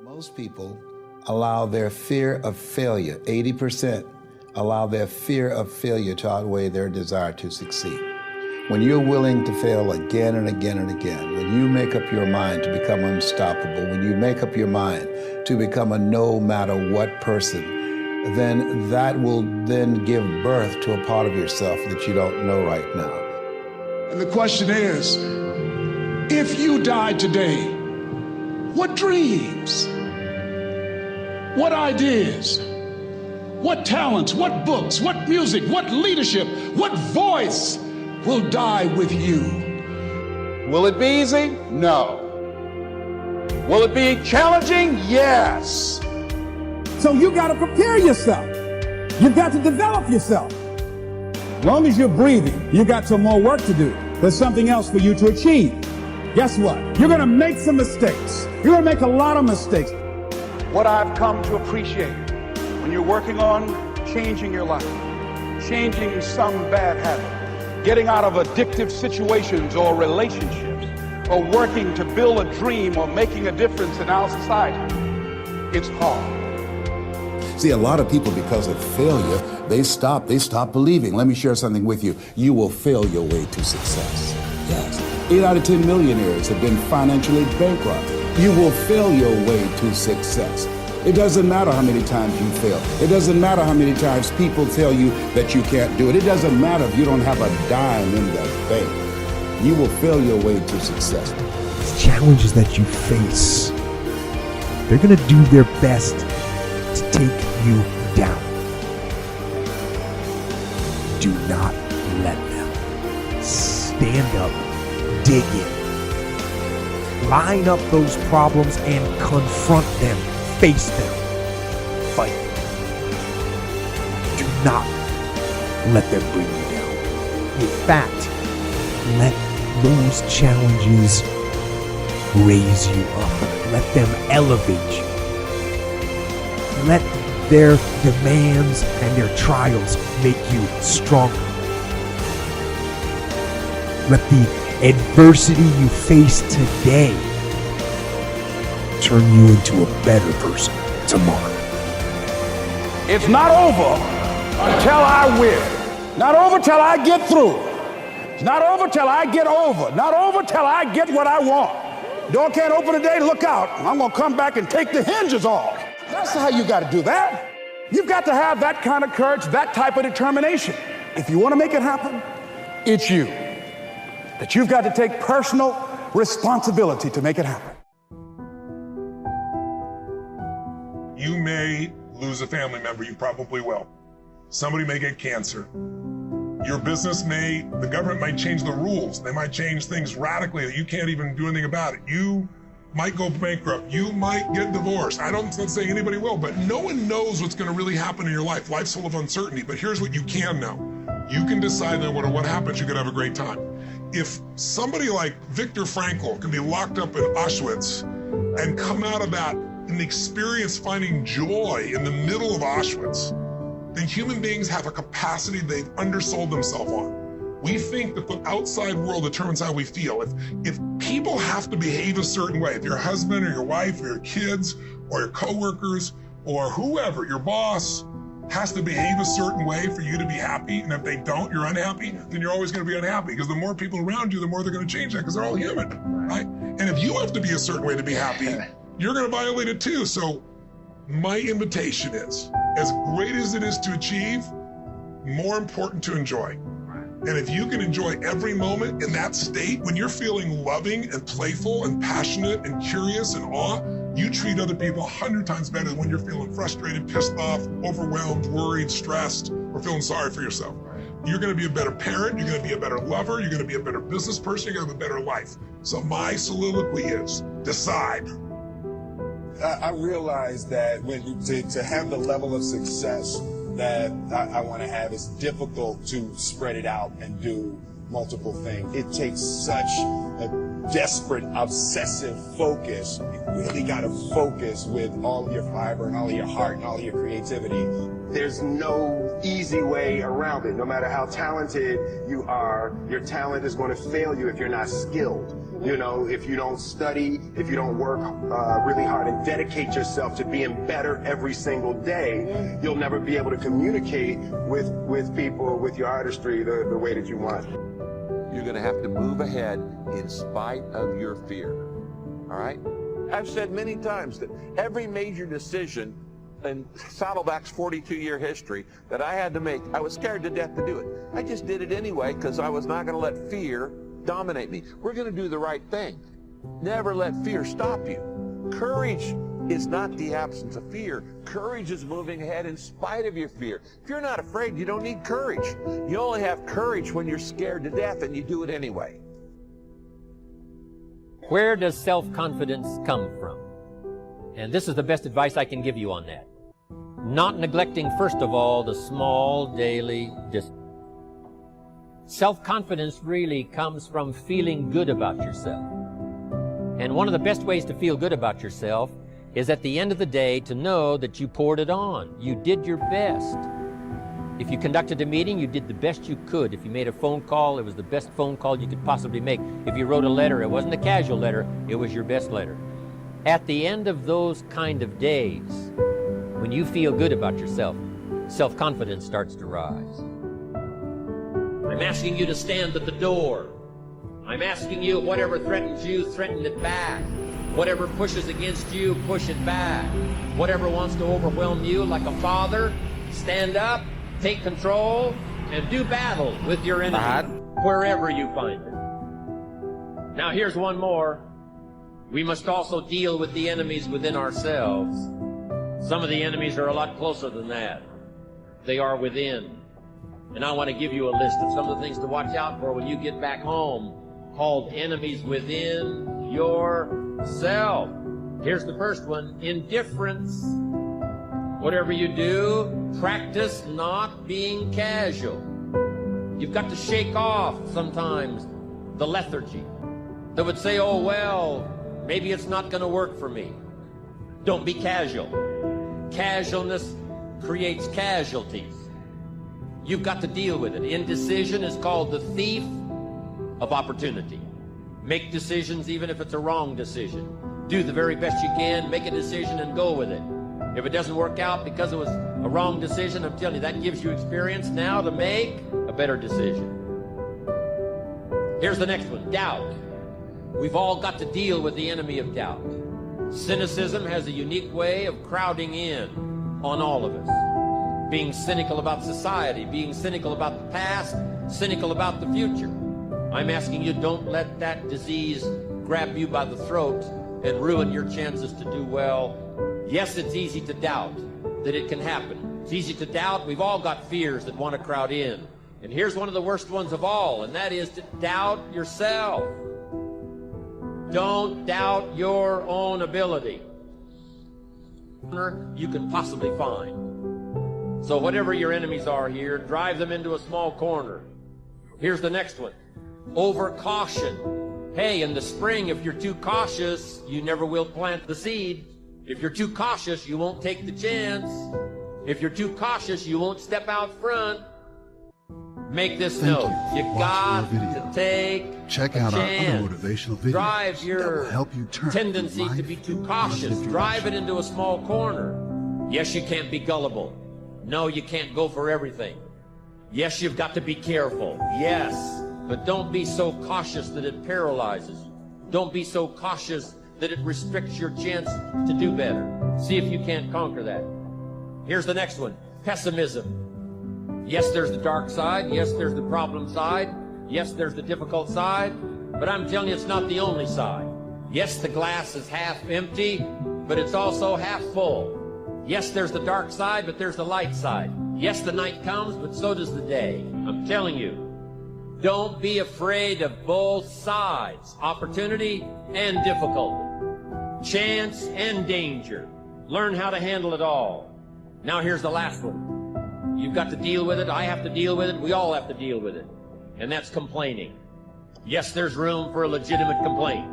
Most people allow their fear of failure, 80%, allow their fear of failure to outweigh their desire to succeed. When you're willing to fail again and again and again, when you make up your mind to become unstoppable, when you make up your mind to become a no matter what person, then that will then give birth to a part of yourself that you don't know right now. And the question is, if you died today, what dreams, what ideas, what talents, what books, what music, what leadership, what voice will die with you? Will it be easy? No. Will it be challenging? Yes. So you got to prepare yourself. You've got to develop yourself. As long as you're breathing, you got some more work to do. There's something else for you to achieve. Guess what? You're going to make some mistakes. You're going to make a lot of mistakes. What I've come to appreciate when you're working on changing your life, changing some bad habit, getting out of addictive situations or relationships, or working to build a dream or making a difference in our society, it's hard. See, a lot of people, because of failure, they stop believing. Let me share something with you. You will fail your way to success. Yes. 8 out of 10 millionaires have been financially bankrupt. You will fail your way to success. It doesn't matter how many times you fail. It doesn't matter how many times people tell you that you can't do it. It doesn't matter if you don't have a dime in the bank. You will fail your way to success. These challenges that you face, they're going to do their best to take you down. Do not let them. Stand up, dig in, line up those problems and confront them, face them, fight them. Do not let them bring you down. In fact, let those challenges raise you up. Let them elevate you. Let their demands and their trials make you stronger. Let the adversity you face today turn you into a better person tomorrow. It's not over until I win. Not over till I get through. It's not over till I get over. Not over till I get what I want. Door can't open today, look out. I'm going to come back and take the hinges off. That's how you got to do that. You've got to have that kind of courage, that type of determination. If you want to make it happen, it's you. That you've got to take personal responsibility to make it happen. You may lose a family member, you probably will. Somebody may get cancer. Your business the government might change the rules. They might change things radically that you can't even do anything about it. You might go bankrupt. You might get divorced. I'm not saying anybody will, but no one knows what's going to really happen in your life. Life's full of uncertainty, but here's what you can know. You can decide that no matter what happens, you can have a great time. If somebody like Viktor Frankl can be locked up in Auschwitz and come out of that and experience finding joy in the middle of Auschwitz, then human beings have a capacity they've undersold themselves on. We think that the outside world determines how we feel. If people have to behave a certain way, if your husband or your wife or your kids or your coworkers or whoever, your boss, has to behave a certain way for you to be happy, and if they don't, you're unhappy, then you're always going to be unhappy, because the more people around you, the more they're going to change that, because they're all human, right? And if you have to be a certain way to be happy, you're going to violate it too. So my invitation is, as great as it is to achieve, more important to enjoy. And if you can enjoy every moment in that state, when you're feeling loving and playful and passionate and curious and awe, you treat other people 100 times better than when you're feeling frustrated, pissed off, overwhelmed, worried, stressed, or feeling sorry for yourself. You're going to be a better parent, you're going to be a better lover, you're going to be a better business person, you're going to have a better life. So my soliloquy is, decide. I realize that to have the level of success that I want to have, it's difficult to spread it out and do multiple things. It takes such a desperate, obsessive focus. You really got to focus with all of your fiber and all of your heart and all of your creativity. There's no easy way around it. No matter how talented you are, your talent is going to fail you if you're not skilled. You know, if you don't study, if you don't work really hard and dedicate yourself to being better every single day, you'll never be able to communicate with people, with your artistry, the way that you want. You're going to have to move ahead in spite of your fear. All right? I've said many times that every major decision in Saddleback's 42-year history that I had to make, I was scared to death to do it. I just did it anyway because I was not going to let fear dominate me. We're going to do the right thing. Never let fear stop you. Courage is not the absence of fear. Courage is moving ahead in spite of your fear. If you're not afraid, you don't need courage. You only have courage when you're scared to death and you do it anyway. Where does self-confidence come from? And this is the best advice I can give you on that. Not neglecting, first of all, the small daily discipline. Self-confidence really comes from feeling good about yourself. And one of the best ways to feel good about yourself is at the end of the day to know that you poured it on. You did your best. If you conducted a meeting, you did the best you could. If you made a phone call, it was the best phone call you could possibly make. If you wrote a letter, it wasn't a casual letter, it was your best letter. At the end of those kind of days, when you feel good about yourself, self-confidence starts to rise. I'm asking you to stand at the door. I'm asking you, whatever threatens you, threaten it back. Whatever pushes against you, push it back. Whatever wants to overwhelm you like a father, stand up, take control, and do battle with your enemy, wherever you find it. Now here's one more. We must also deal with the enemies within ourselves. Some of the enemies are a lot closer than that. They are within. And I want to give you a list of some of the things to watch out for when you get back home, called enemies within yourself. Here's the first one, indifference. Whatever you do, practice not being casual. You've got to shake off sometimes the lethargy that would say, oh, well, maybe it's not going to work for me. Don't be casual. Casualness creates casualties. You've got to deal with it. Indecision is called the thief of opportunity. Make decisions even if it's a wrong decision. Do the very best you can, make a decision and go with it. If it doesn't work out because it was a wrong decision, I'm telling you, that gives you experience now to make a better decision. Here's the next one, doubt. We've all got to deal with the enemy of doubt. Cynicism has a unique way of crowding in on all of us. Being cynical about society, being cynical about the past, cynical about the future. I'm asking you, don't let that disease grab you by the throat and ruin your chances to do well. Yes, it's easy to doubt that it can happen. It's easy to doubt. We've all got fears that want to crowd in. And here's one of the worst ones of all, and that is to doubt yourself. Don't doubt your own ability. You can possibly find. So whatever your enemies are here, drive them into a small corner. Here's the next one. Over caution. Hey, in the spring, if you're too cautious, you never will plant the seed. If you're too cautious, you won't take the chance. If you're too cautious, you won't step out front. Make this note. You got to take Check a out our chance. other motivational videos Drive your that will help you turn tendency life to be too in a cautious. positive Drive it direction. into a small corner. Yes, you can't be gullible. No, you can't go for everything. Yes, you've got to be careful. Yes, but don't be so cautious that it paralyzes you. Don't be so cautious that it restricts your chance to do better. See if you can't conquer that. Here's the next one. Pessimism. Yes, there's the dark side. Yes, there's the problem side. Yes, there's the difficult side. But I'm telling you, it's not the only side. Yes, the glass is half empty, but it's also half full. Yes, there's the dark side, but there's the light side. Yes, the night comes, but so does the day. I'm telling you, don't be afraid of both sides, opportunity and difficulty, chance and danger. Learn how to handle it all. Now here's the last one. You've got to deal with it. I have to deal with it. We all have to deal with it. And that's complaining. Yes, there's room for a legitimate complaint.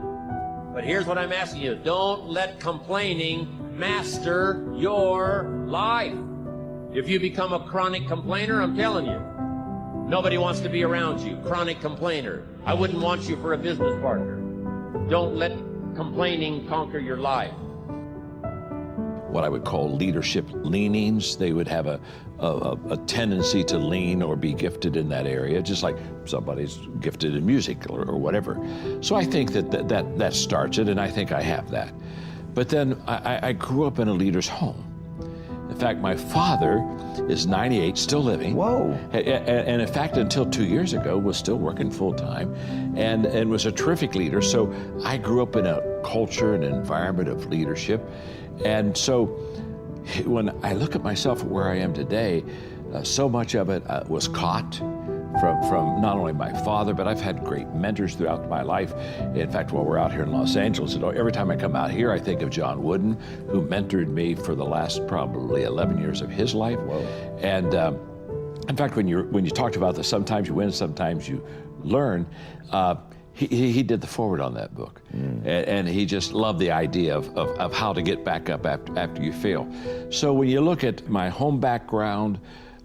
But here's what I'm asking you. Don't let complaining master your life. If you become a chronic complainer, I'm telling you, nobody wants to be around you. Chronic complainer. I wouldn't want you for a business partner. Don't let complaining conquer your life. What I would call leadership leanings. They would have a tendency to lean or be gifted in that area, just like somebody's gifted in music or whatever. So I think that starts it, and I think I have that. But then I grew up in a leader's home. In fact, my father is 98, still living. Whoa. And in fact, until 2 years ago, was still working full time and was a terrific leader. So I grew up in a culture and environment of leadership. And so when I look at myself at where I am today, so much of it was caught from not only my father, but I've had great mentors throughout my life. In fact, while we're out here in Los Angeles, every time I come out here, I think of John Wooden, who mentored me for the last probably 11 years of his life. Whoa. And in fact, when you talked about this, sometimes you win, sometimes you learn, he did the foreword on that book. And he just loved the idea of how to get back up after you fail. So when you look at my home background,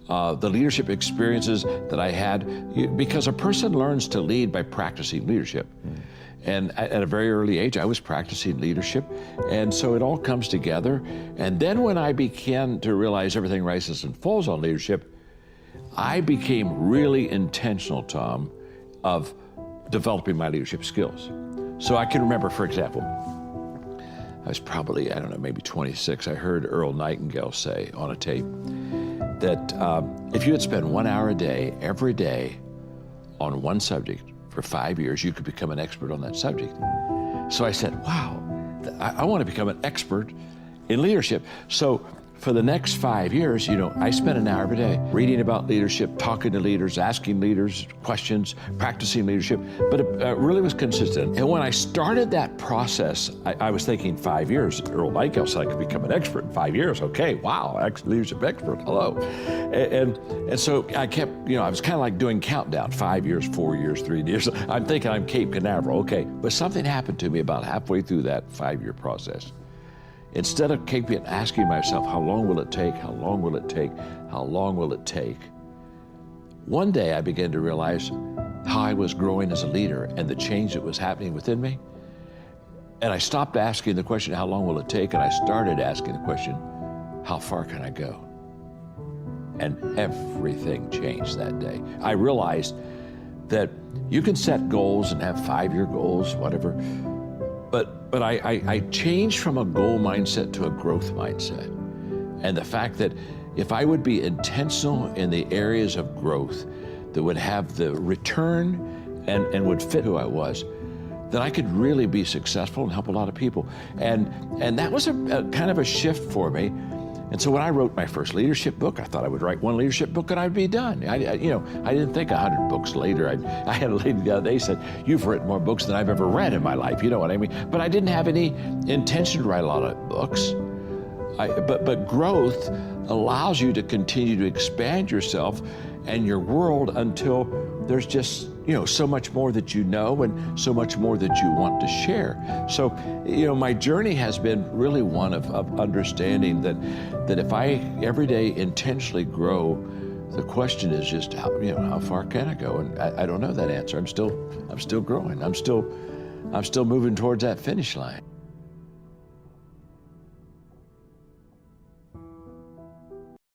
the leadership experiences that I had, because a person learns to lead by practicing leadership. And at a very early age, I was practicing leadership. And so it all comes together. And then when I began to realize everything rises and falls on leadership, I became really intentional, Tom, of developing my leadership skills. So I can remember, for example, I was probably, I don't know, maybe 26. I heard Earl Nightingale say on a tape that if you had spent 1 hour a day, every day, on one subject for 5 years, you could become an expert on that subject. So I said, wow, I want to become an expert in leadership. So for the next 5 years, I spent an hour every day reading about leadership, talking to leaders, asking leaders questions, practicing leadership, but it really was consistent. And when I started that process, I was thinking 5 years. Earl Nightingale said I could become an expert in 5 years. Okay, wow, leadership expert, hello. And so I kept, I was kind of like doing countdown, 5 years, 4 years, 3 years. I'm thinking I'm Cape Canaveral, okay. But something happened to me about halfway through that 5-year process. Instead of keeping asking myself, how long will it take? How long will it take? How long will it take? One day I began to realize how I was growing as a leader and the change that was happening within me. And I stopped asking the question, how long will it take? And I started asking the question, how far can I go? And everything changed that day. I realized that you can set goals and have 5-year goals, whatever, but I changed from a goal mindset to a growth mindset. And the fact that if I would be intentional in the areas of growth that would have the return and would fit who I was, then I could really be successful and help a lot of people. And that was a kind of a shift for me. And so when I wrote my first leadership book, I thought I would write one leadership book and I'd be done. I didn't think 100 books later. I had a lady the other day said, "You've written more books than I've ever read in my life." You know what I mean? But I didn't have any intention to write a lot of books. But growth allows you to continue to expand yourself and your world until there's just so much more that you know and so much more that you want to share. So my journey has been really one of understanding that if I every day intentionally grow, the question is just how far can I go? And I don't know that answer. I'm still growing. I'm still moving towards that finish line.